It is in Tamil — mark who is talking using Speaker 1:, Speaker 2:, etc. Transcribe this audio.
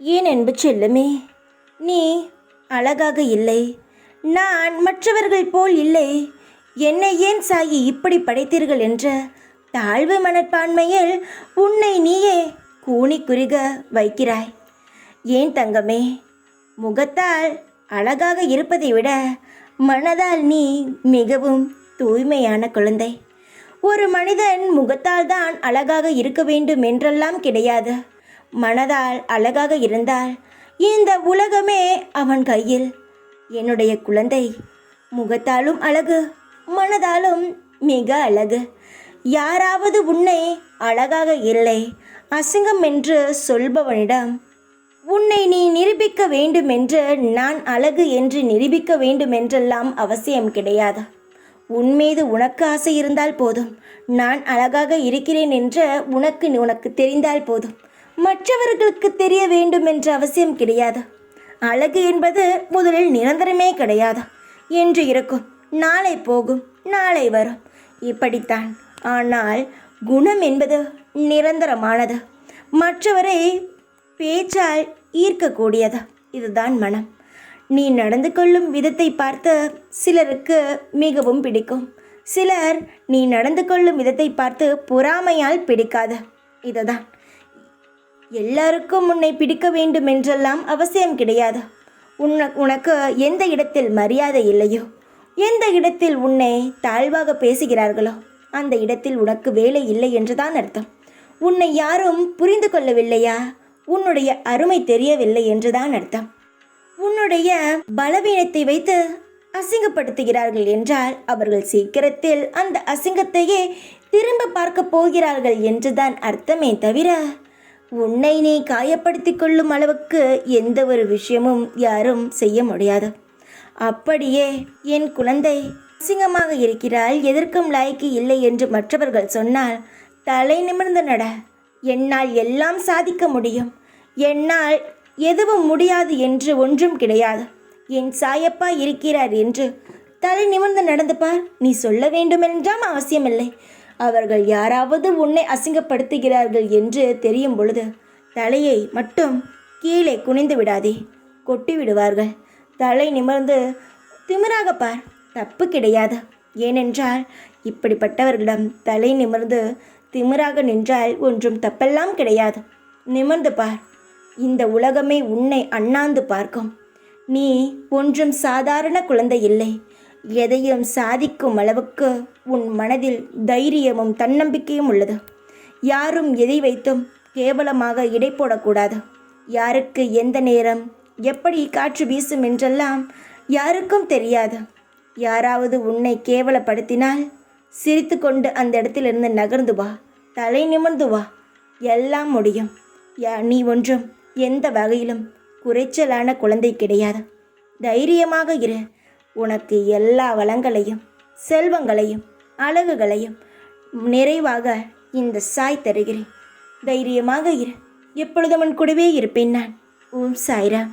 Speaker 1: ஏன் அன்பு செல்லுமே, நீ அழகாக இல்லை, நான் மற்றவர்கள் போல் இல்லை, என்னை ஏன் சாயி இப்படி படைத்தீர்கள் என்ற தாழ்வு மனப்பான்மையில் உன்னை நீயே கூனி குறுக வைக்கிறாய். ஏன் தங்கமே, முகத்தால் அழகாக இருப்பதை விட மனதால் நீ மிகவும் தூய்மையான குழந்தை. ஒரு மனிதன் முகத்தால் தான் அழகாக இருக்க வேண்டும் என்றெல்லாம் கிடையாது. மனதால் அழகாக இருந்தால் இந்த உலகமே அவன் கையில். என்னுடைய குழந்தை, முகத்தாலும் அழகு, மனதாலும் மிக அழகு. யாராவது உன்னை அழகாக இல்லை, அசிங்கம் என்று சொல்பவனிடம் உன்னை நீ நிரூபிக்க வேண்டுமென்று, நான் அழகு என்று நிரூபிக்க வேண்டுமென்றெல்லாம் அவசியம் கிடையாது. உன்மீது உனக்கு ஆசை இருந்தால் போதும். நான் அழகாக இருக்கிறேன் என்று உனக்கு தெரிந்தால் போதும். மற்றவர்களுக்கு தெரிய வேண்டும் என்ற அவசியம் கிடையாது. அழகு என்பது முதலில் நிரந்தரமே கிடையாது. என்று இருக்கும், நாளை போகும், நாளை வரும், இப்படித்தான். ஆனால் குணம் என்பது நிரந்தரமானது, மற்றவரை பேச்சால் ஈர்க்கக்கூடியது. இதுதான் மனம். நீ நடந்து கொள்ளும் விதத்தை பார்த்து சிலருக்கு மிகவும் பிடிக்கும். சிலர் நீ நடந்து கொள்ளும் விதத்தை பார்த்து பொறாமையால் பிடிக்காது. இதுதான். எல்லாருக்கும் உன்னை பிடிக்க வேண்டும் என்றெல்லாம் அவசியம் கிடையாது. உனக்கு எந்த இடத்தில் மரியாதை இல்லையோ, எந்த இடத்தில் உன்னை தாழ்வாக பேசுகிறார்களோ, அந்த இடத்தில் உனக்கு வேலை இல்லை என்றுதான் அர்த்தம். உன்னை யாரும் புரிந்து கொள்ளவில்லையா, உன்னுடைய அருமை தெரியவில்லை என்றுதான் அர்த்தம். உன்னுடைய பலவீனத்தை வைத்து அசிங்கப்படுத்துகிறார்கள் என்றால் அவர்கள் சீக்கிரத்தில் அந்த அசிங்கத்தையே திரும்ப பார்க்க போகிறார்கள் என்றுதான் அர்த்தமே தவிர, உன்னை நீ காயப்படுத்தி கொள்ளும் அளவுக்கு எந்த ஒரு விஷயமும் யாரும் செய்ய முடியாது. அப்படியே என் குழந்தை அசிங்கமாக இருக்கிறாள், எதற்கும் லாய்க்கு இல்லை என்று மற்றவர்கள் சொன்னால் தலை நிமிர்ந்து நட. என்னால் எல்லாம் சாதிக்க முடியும், என்னால் எதுவும் முடியாது என்று ஒன்றும் கிடையாது. என் சாயப்பா இருக்கிறார் என்று தலை நிமிர்ந்து நடந்து பார். நீ சொல்ல வேண்டுமென்றாம் அவசியமில்லை. அவர்கள் யாராவது உன்னை அசிங்கப்படுத்துகிறார்கள் என்று தெரியும் பொழுது தலையை மட்டும் கீழே குனிந்து விடாதே, கொட்டி விடுவார்கள். தலை நிமிர்ந்து திமிராக பார், தப்பு கிடையாது. ஏனென்றால் இப்படிப்பட்டவர்களிடம் தலை நிமிர்ந்து திமிராக நின்றால் ஒன்றும் தப்பெல்லாம் கிடையாது. நிமிர்ந்து பார், இந்த உலகமே உன்னை அண்ணாந்து பார்க்கும். நீ ஒன்றும் சாதாரண குழந்தை இல்லை. எதையும் சாதிக்கும் அளவுக்கு உன் மனதில் தைரியமும் தன்னம்பிக்கையும் உள்ளது. யாரும் எதை வைத்தும் கேவலமாக இடை போடக்கூடாது. யாருக்கு எந்த நேரம் எப்படி காற்று வீசும் என்றெல்லாம் யாருக்கும் தெரியாது. யாராவது உன்னை கேவலப்படுத்தினால் சிரித்து கொண்டு அந்த இடத்திலிருந்து நகர்ந்து வா, தலை நிமிர்ந்து வா, எல்லாம் முடியும். நீ ஒன்றும் எந்த வகையிலும் குறைச்சலான குழந்தை கிடையாது. தைரியமாக இரு. உனக்கு எல்லா வளங்களையும் செல்வங்களையும் அழகுகளையும் நிறைவாக இந்த சாய் தருகிறேன். தைரியமாக இரு. எப்பொழுதும் உன் கூடவே இருப்பேன் நான். ஓம் சாய்ராம்.